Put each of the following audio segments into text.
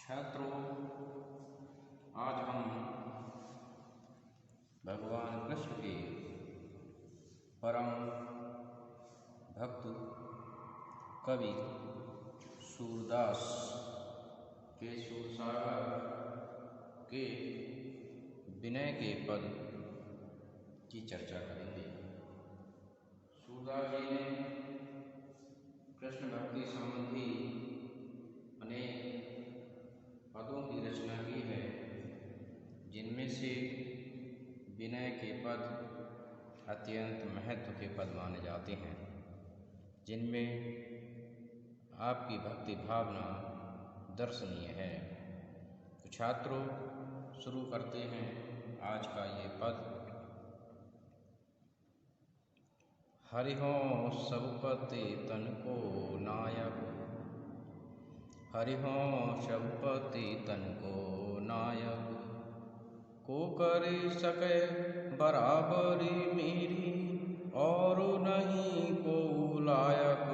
छात्रों, आज हम भगवान कृष्ण के परम भक्त कवि सूरदास के सूरसागर के विनय के पद की चर्चा करेंगे। सूरदास जी ने कृष्ण भक्ति संबंधी अनेक पदों की रचना की है, जिनमें से विनय के पद अत्यंत महत्व के पद माने जाते हैं, जिनमें आपकी भक्ति भावना दर्शनीय है। तो छात्रों, शुरू करते हैं आज का ये पद। हरिहों सबपते तन को नायक, हरिहों सबपते तन को नायक, को कर सके बराबरी मेरी और नहीं को लायक।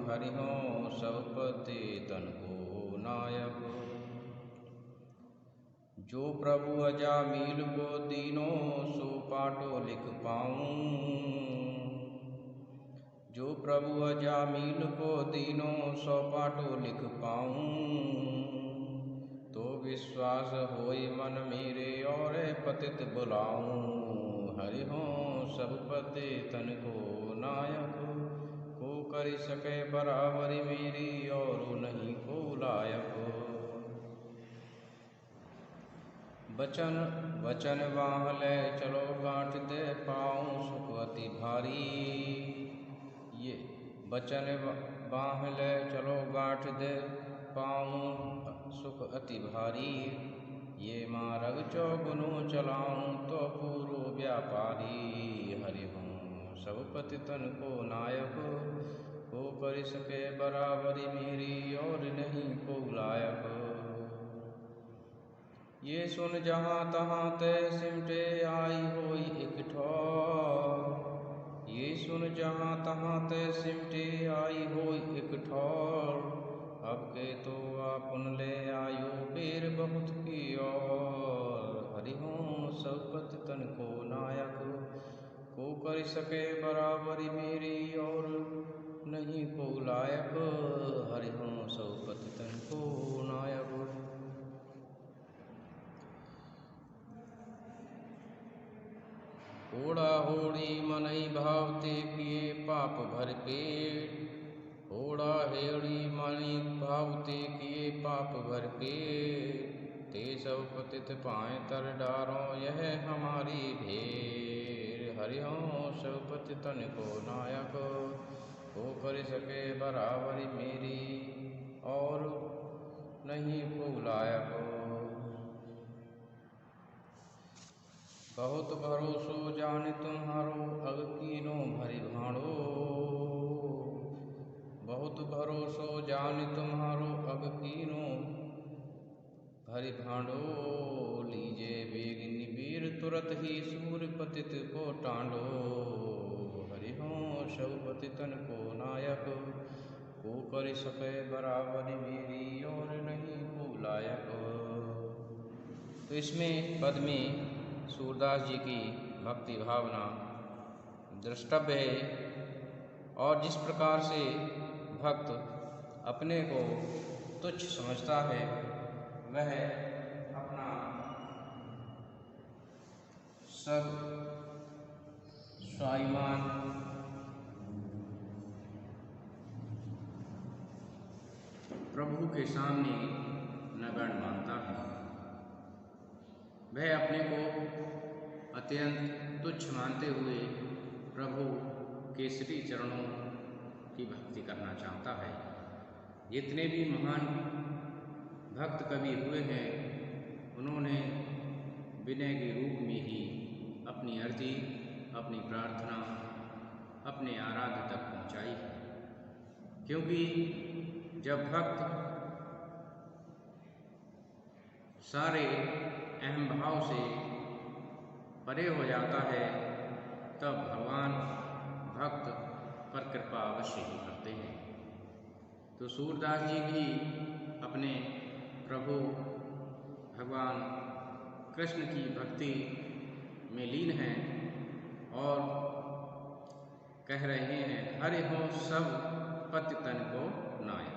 हरिहों सबपते तन को नायक, जो प्रभु अजामिल को दीनों सो पाटो लिख पाऊँ, जो प्रभु अजामिल को दीनों सौ पाटो लिख पाऊँ, तो विश्वास होई मन मेरे और पतित बुलाऊँ। हरिहों सबपते तन को नायक, को कर सके बराबरी मेरी और नहीं को लायक। बचन वचन बाहले चलो गांठ दे पाऊँ सुख अति भारी, ये बचन बाहले चलो गांठ दे पाऊँ सुख अति भारी, ये मार्ग चौगुनो चलाऊँ तो पूरो व्यापारी। हरिहों सबपति तन को नायक, को कर सके बराबरी मेरी और नहीं को लायक। ये सुन जहाँ तहाँ ते सिमटे आई होई एक ठौर, ये सुन जहाँ तहाँ ते सिमटे आई होई एक ठौर, अब के तो आपन ले आयो बेर बहुत की ओर। हरिहों सबपति तन को नायक, को कर सके बराबरी मेरी और नहीं को लायक। हरिहों सबपति तन को नायक। होड़ा होड़ी मनई भावते किए पाप भर पेट, होड़ा हेड़ी मणि भावते किए पाप भर पेट, ते सब पतित पाए तर डारो यह हमारी ढेर। हरिहों सबपति तन को नायक, को कर सके बराबरी मेरी और नहीं को लायक। बहुत भरोसो जाने तुम्हारो अग कीनो भरी भाणो, बहुत भरोसो जाने तुम्हारो अग कीनो भरी भांडो, लीजे बेगिनी वीर तुरत ही सूर पतित को टांडो। हरिहों सबपति तन को नायक, को कर सके बराबरी मेरी और नहीं को लायक। तो इसमें पद में सूरदास जी की भक्ति भावना द्रष्टव्य है, और जिस प्रकार से भक्त अपने को तुच्छ समझता है, वह अपना सब स्वाभिमान प्रभु के सामने नगण्य मानता है। वह अपने को अत्यंत तुच्छ मानते हुए प्रभु के श्री चरणों की भक्ति करना चाहता है। जितने भी महान भक्त कवि हुए हैं, उन्होंने विनय के रूप में ही अपनी अर्जी, अपनी प्रार्थना अपने आराध्य तक पहुँचाई है। क्योंकि जब भक्त सारे अहम भाव से परे हो जाता है, तब भगवान भक्त पर कृपा अवश्य ही करते हैं। तो सूरदास जी भी अपने प्रभु भगवान कृष्ण की भक्ति में लीन हैं और कह रहे हैं, हरि हो सब पति तन को नाय।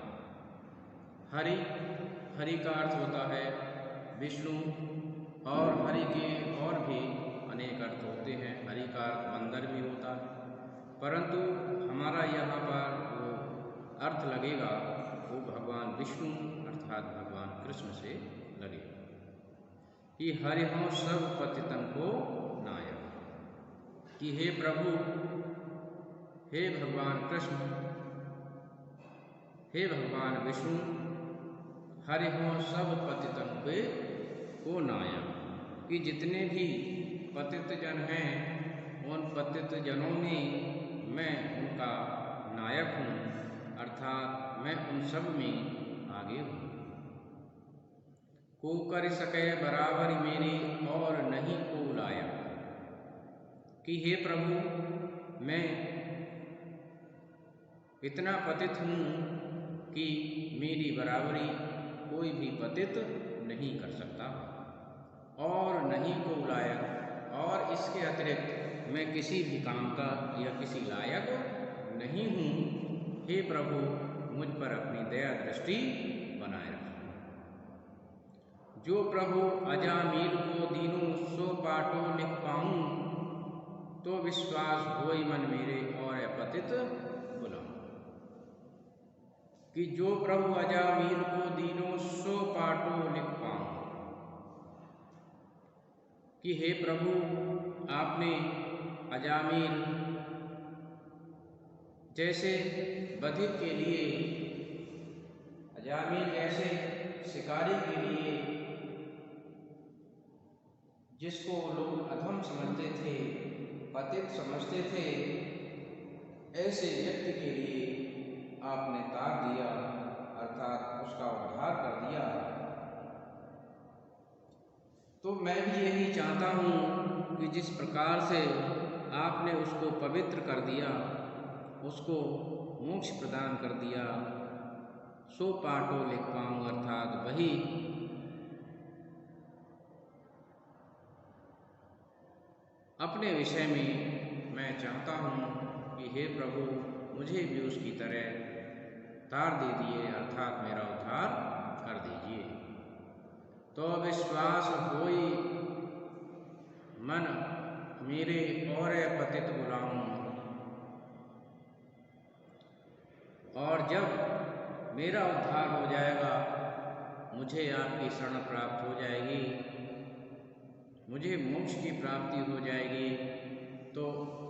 हरि का अर्थ होता है विष्णु, और हरि के और भी अनेक अर्थ होते हैं। हरि का अर्थ बंदर भी होता है, परंतु हमारा यहाँ पर वो अर्थ लगेगा वो भगवान विष्णु अर्थात भगवान कृष्ण से लगेगा कि हरि हो सब पति तन को नायक, कि हे प्रभु, हे भगवान कृष्ण, हे भगवान विष्णु, हरि हो सब पति तन को नायक, कि जितने भी पतित जन हैं उन पतित जनों में मैं उनका नायक हूँ, अर्थात मैं उन सब में आगे हूँ। को कर सके बराबर मेरी और नहीं को लायक, कि हे प्रभु मैं इतना पतित हूँ कि मेरी बराबरी कोई भी पतित नहीं कर सकता, और नहीं को लायक, और इसके अतिरिक्त मैं किसी भी काम का या किसी लायक नहीं हूँ। हे प्रभु मुझ पर अपनी दया दृष्टि बनाए रखो। जो प्रभु अजामिल को दीनों सो पाटो लिख पाऊँ, तो विश्वास होई मन मेरे और अपतित बुलाऊं, कि जो प्रभु अजामिल को दीनों सो पाटो लिख पाऊँ, कि हे प्रभु आपने अजामिल जैसे बधिर के लिए, अजामिल जैसे शिकारी के लिए जिसको लोग अधम समझते थे, पतित समझते थे, ऐसे व्यक्ति के लिए आपने तार दिया, अर्थात उसका उद्धार कर दिया। तो मैं भी यही चाहता हूँ कि जिस प्रकार से आपने उसको पवित्र कर दिया, उसको मोक्ष प्रदान कर दिया, सो पाटो लिख पाऊँ, अर्थात वही अपने विषय में मैं चाहता हूँ कि हे प्रभु मुझे भी उसकी तरह तार दे दिए, अर्थात मेरा उद्धार कर दीजिए। तो विश्वास होई मन मेरे और पतित बुलाऊं, और जब मेरा उद्धार हो जाएगा, मुझे आपकी शरण प्राप्त हो जाएगी, मुझे मोक्ष की प्राप्ति हो जाएगी, तो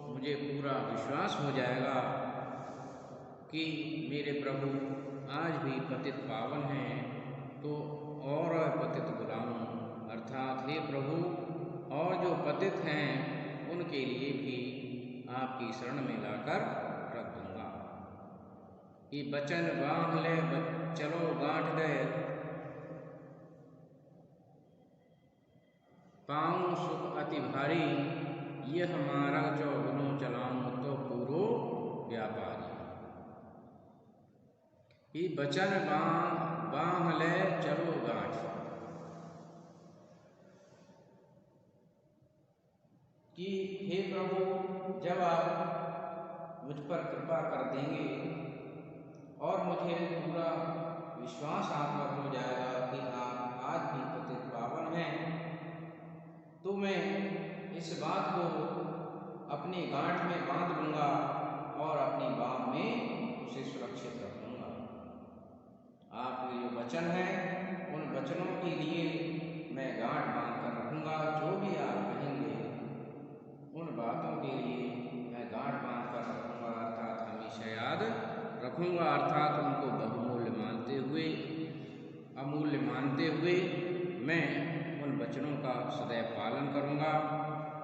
मुझे पूरा विश्वास हो जाएगा कि मेरे प्रभु आज भी पतित पावन हैं, तो और पतित बुलाऊं, अर्थात हे प्रभु और जो पतित हैं उनके लिए भी आपकी शरण में लाकर रख दूंगा। कि बचन बांध ले चलो गांठ दे, पाऊँ सुख अति भारी, यह हमारा चौगुनो चलाऊं तो पूरो व्यापारी। कि बचन बांध ले चलो गांठ, कि हे प्रभु जब आप मुझ पर कृपा कर देंगे और मुझे पूरा विश्वास आप पर हो जाएगा कि आप आज भी पतित पावन हैं, तो मैं इस बात को अपनी गांठ में बांध लूँगा और अपनी बाह में उसे सुरक्षित रखूँगा। आपके जो वचन हैं उन वचनों के लिए मैं गांठ बांध कर रखूँगा। जो भी आप कहेंगे उन बातों के लिए मैं गांठ बांध कर रखूँगा, अर्थात हमेशा याद रखूँगा, अर्थात उनको बहुमूल्य मानते हुए, अमूल्य मानते हुए मैं उन वचनों का सदैव पालन करूँगा।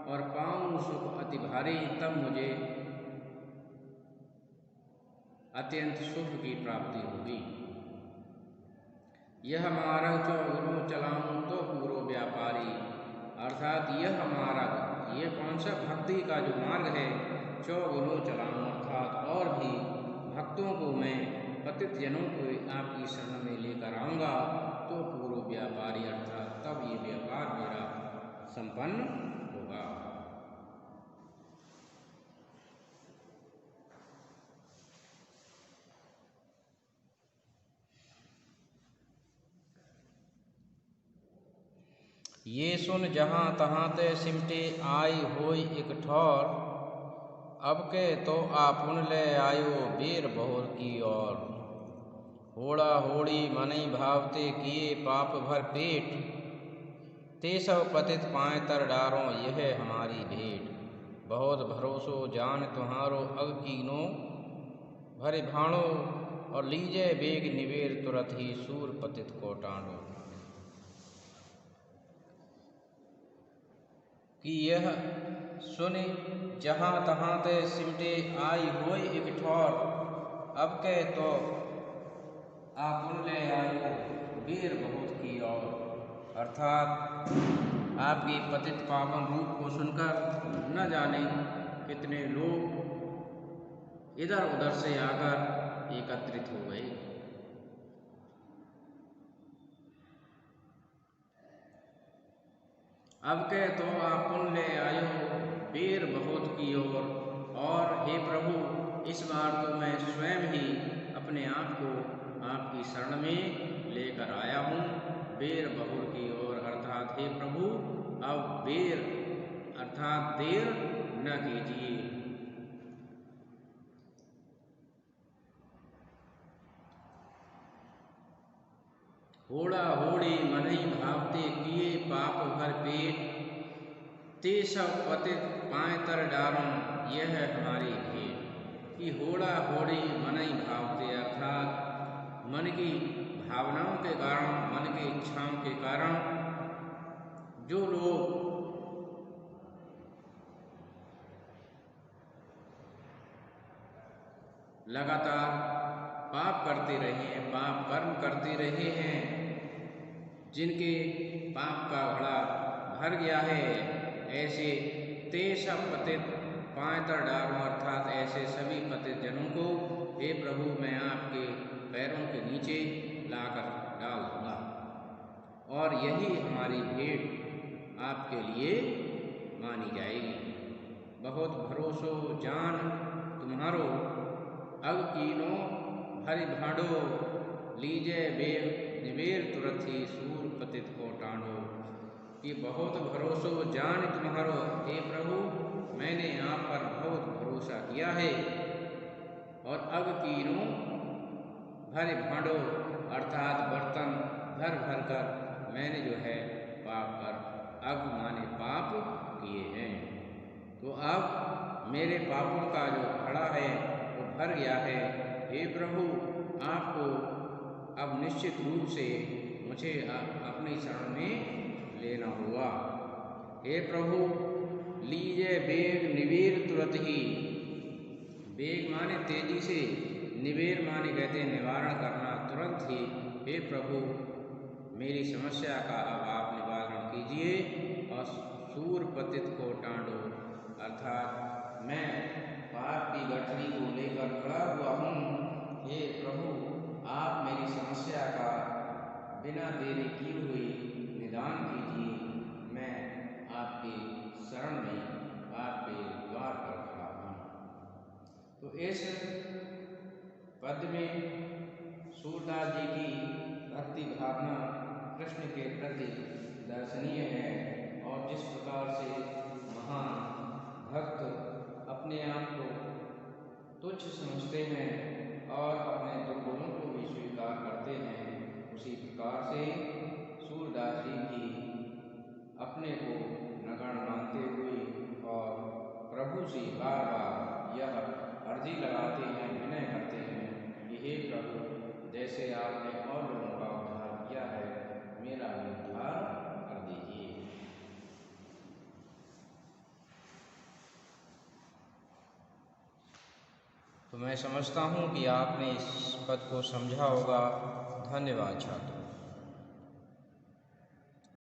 और पाऊँ सुख अति भारी, तब मुझे अत्यंत सुख की प्राप्ति होगी। यह मार्ग चौगुनो चलाऊं तो पूरो व्यापारी, अर्थात यह मार्ग, ये कौन सा भक्ति का जो मार्ग है, चौगुनो चलाऊं, अर्थात और भी भक्तों को मैं पतित जनों को आपकी शरण में लेकर आऊँगा तो पूर्व व्यापारी अर्थात तब ये व्यापार मेरा संपन्न होगा। ये सुन जहाँ तहाँ ते सिमटे आई होई एक ठौर, अब के तो आपुन ले आयो बेर बहुर की ओर। होड़ा होड़ी मनई भावते किए पाप भर पेट, ते सब पतित पाए तर डारो यह हमारी भेंट। बहुत भरोसो जान तुम्हारो अग कीनो, भरे भाणो और लीजे बेग निवेर तुरत ही सूर पतित को टांडो। कि यह सुनि जहाँ तहाँ ते सिमटे आई होई एक ठौर, अब के तो आपुन ले आयो बेर बहुत की ओर। अर्थात आपकी पतित पावन रूप को सुनकर न जाने कितने लोग इधर उधर से आकर एकत्रित हो गए। अब के तो आपुन ले आयो बेर बहुत की ओर। और हे प्रभु, इस बार तो मैं स्वयं ही अपने आप को आपकी शरण में लेकर आया हूँ बेर बहुर की ओर। अर्थात हे प्रभु, अब बेर अर्थात देर न कीजिए। होड़ा होड़ी मनई भावते किए पाप भर पेट, ते सब पतित पाए तर डारों यह हमारी भेंट। कि होड़ा होड़ी मनई भावते अर्थात मन की भावनाओं के कारण, मन की इच्छाओं के कारण जो लोग लगातार पाप करते रहे हैं, पाप कर्म करते रहे हैं, जिनके पाप का घड़ा भर गया है, ऐसे ते सब पतित पाए तर डारो अर्थात ऐसे सभी पतित जनों को हे प्रभु मैं आपके पैरों के नीचे लाकर डाल दूंगा। और यही हमारी भेंट आपके लिए मानी जाएगी। बहुत भरोसो जान तुम्हारो अग कीनो, भरि भांडो लीजे बेग निवेर तुरत ही सूर पतित को टांडो। कि बहुत भरोसो जान तुम्हारो हे प्रभु, मैंने आप पर बहुत भरोसा किया है। और अग कीनो भरि भांडो अर्थात बर्तन भर भर कर मैंने जो है पाप कर, अग माने पाप किए हैं। तो अब मेरे पापों का जो घड़ा है वो भर गया है। हे प्रभु, आपको अब निश्चित रूप से मुझे अपनी शरण में लेना होगा। हे प्रभु, लीजे बेग निवेर तुरत ही। बेग माने तेजी से, निवेर माने कहते हैं निवारण करना, तुरंत ही। हे प्रभु, मेरी समस्या का अब आप निवारण कीजिए और सूर पतित को टांडो अर्थात मैं पाप की गठरी को लेकर खड़ा हुआ हूँ। हे प्रभु, आप मेरी समस्या का बिना देरी किए हुए निदान कीजिए। मैं आपकी शरण में आपके द्वार पर खड़ा हूँ। तो इस पद में सूरदास जी की भक्ति भावना कृष्ण के प्रति दर्शनीय है। और जिस प्रकार से महान भक्त अपने आप को तुच्छ समझते हैं और अपने दुर्गुणों को भी स्वीकार करते हैं, उसी प्रकार से सूरदास जी भी अपने को नगण्य मानते हुए और प्रभु से बार बार यह अर्जी लगाते हैं, विनय करते हैं कि हे प्रभु, जैसे आपने और लोगों का उद्धार किया है, मेरा भी उद्धार कर दीजिए। तो मैं समझता हूँ कि आपने इस पद को समझा होगा। धन्यवाद छात्रों।